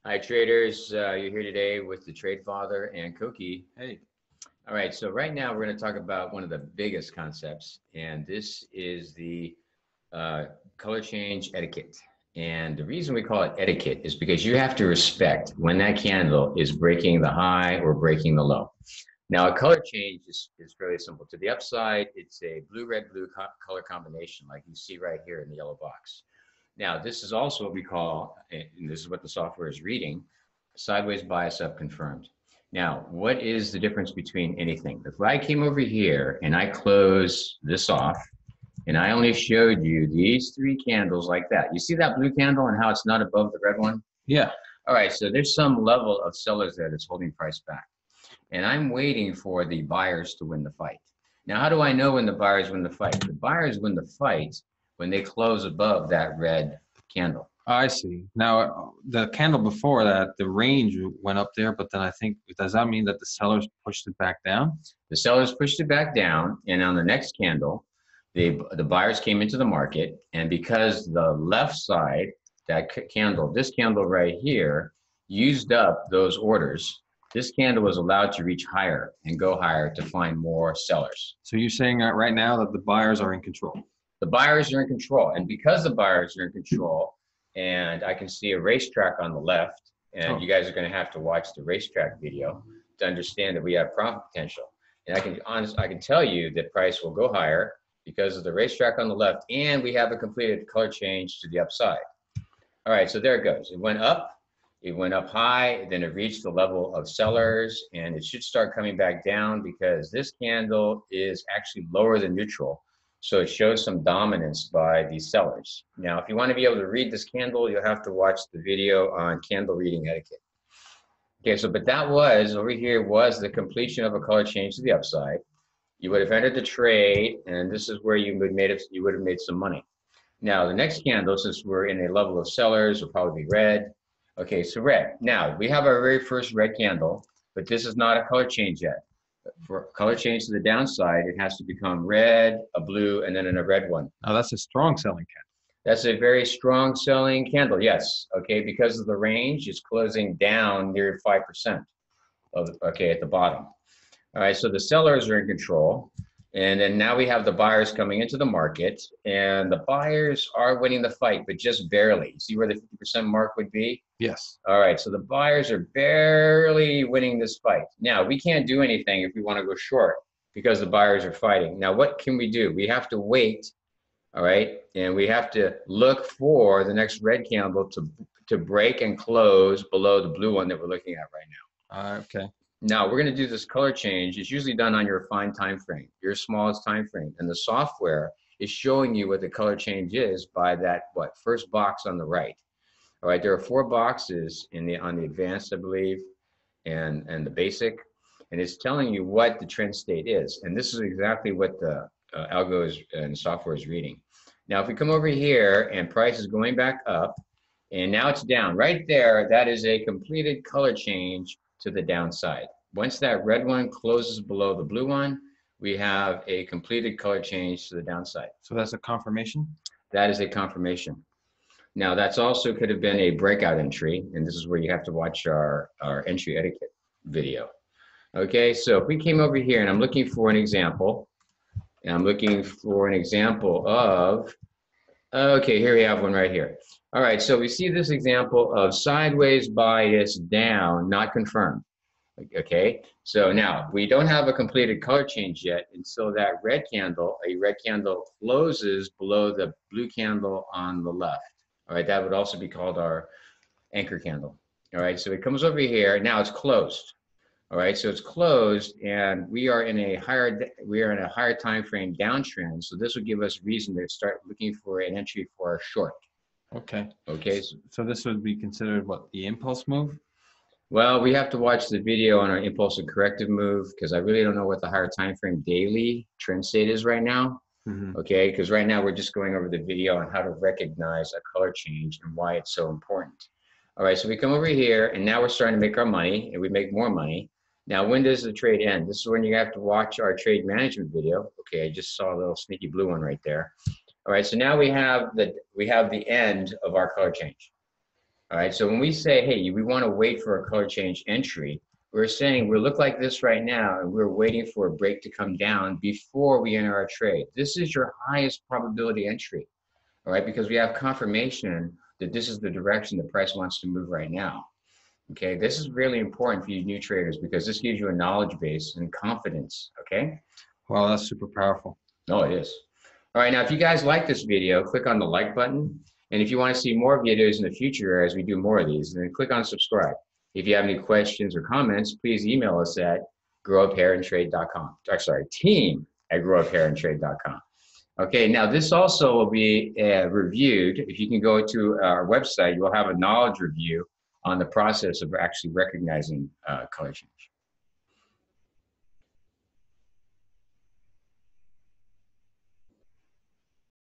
Hi traders, you're here today with the Trade Father and Koki. Hey. All right, so right now we're going to talk about one of the biggest concepts, and this is the uh, color change etiquette. And the reason we call it etiquette is because you have to respect when that candle is breaking the high or breaking the low. Now, a color change is fairly simple. To the upside, it's a blue-red-blue color combination like you see right here in the yellow box. Now, this is also what we call, and this is what the software is reading, sideways bias up confirmed. Now, what is the difference between anything? If I came over here and I close this off, and I only showed you these three candles like that. You see that blue candle and how it's not above the red one? Yeah. All right, so there's some level of sellers there that's holding price back. And I'm waiting for the buyers to win the fight. Now, how do I know when the buyers win the fight? The buyers win the fight when they close above that red candle. I see. Now, the candle before that, the range went up there, but then I think, does that mean that the sellers pushed it back down? The sellers pushed it back down, and on the next candle, the buyers came into the market, and because the left side, that candle, this candle right here, used up those orders, this candle was allowed to reach higher and go higher to find more sellers. So you're saying that right now that the buyers are in control? The buyers are in control, and because the buyers are in control, and I can see a racetrack on the left, and you guys are going to have to watch the racetrack video to understand that we have profit potential. And I can tell you that price will go higher because of the racetrack on the left, and we have a completed color change to the upside. All right, so there it goes. It went up high, then it reached the level of sellers, and it should start coming back down because this candle is actually lower than neutral. So it shows some dominance by these sellers. Now, if you want to be able to read this candle, you'll have to watch the video on candle reading etiquette. Okay, so but that was, over here was the completion of a color change to the upside. You would have entered the trade, and this is where you would have made some money. Now, the next candle, since we're in a level of sellers, will probably be red. Okay, so red. Now, we have our very first red candle, but this is not a color change yet. For color change to the downside, it has to become red, a blue, and then a red one. Now, that's a strong selling candle. That's a very strong selling candle, yes. Okay, because of the range, it's closing down near 5% of, okay, at the bottom. All right, so the sellers are in control. And then now we have the buyers coming into the market, and the buyers are winning the fight, but just barely. See where the 50% mark would be? Yes. All right, so the buyers are barely winning this fight. Now, we can't do anything if we want to go short because the buyers are fighting. Now, what can we do? We have to wait, all right, and we have to look for the next red candle to break and close below the blue one that we're looking at right now. Okay. Now, we're going to do this color change. It's usually done on your fine time frame, your smallest time frame. And the software is showing you what the color change is by that, first box on the right. All right, there are 4 boxes on the advanced, I believe, and the basic. And it's telling you what the trend state is. And this is exactly what the algo and software is reading. Now, if we come over here and price is going back up, and now it's down. Right there, that is a completed color change to the downside. Once that red one closes below the blue one, we have a completed color change to the downside. So that's a confirmation? That is a confirmation. Now, that's also could have been a breakout entry, and this is where you have to watch our entry etiquette video. Okay, so if we came over here, and I'm looking for an example, of, okay, here we have one right here. All right, so we see this example of sideways bias down, not confirmed. Okay, so now we don't have a completed color change yet until that red candle, closes below the blue candle on the left. All right, that would also be called our anchor candle. All right, so it comes over here. Now it's closed. All right, so it's closed, and we are in a higher time frame downtrend. So this would give us reason to start looking for an entry for our short. Okay. Okay. So this would be considered what, the impulse move? Well, we have to watch the video on our impulse and corrective move because I really don't know what the higher time frame daily trend state is right now. Okay, because right now we're just going over the video on how to recognize a color change and why it's so important. All right, so we come over here, and now we're starting to make our money, and we make more money. Now, when does the trade end? This is when you have to watch our trade management video. Okay, I just saw a little sneaky blue one right there. All right, so now we have the end of our color change. All right, so when we say, hey, we want to wait for a color change entry, we're saying we look like this right now, and we're waiting for a break to come down before we enter our trade. This is your highest probability entry, all right, because we have confirmation that this is the direction the price wants to move right now. Okay, this is really important for you new traders because this gives you a knowledge base and confidence, okay? Wow, that's super powerful. No, it is. All right, now if you guys like this video, click on the like button. And if you want to see more videos in the future as we do more of these, then click on subscribe. If you have any questions or comments, please email us at GrowAPairAndTrade.com. Sorry, team@GrowAPairAndTrade.com. Okay, now this also will be reviewed. If you can go to our website, you'll have a knowledge review on the process of actually recognizing color change.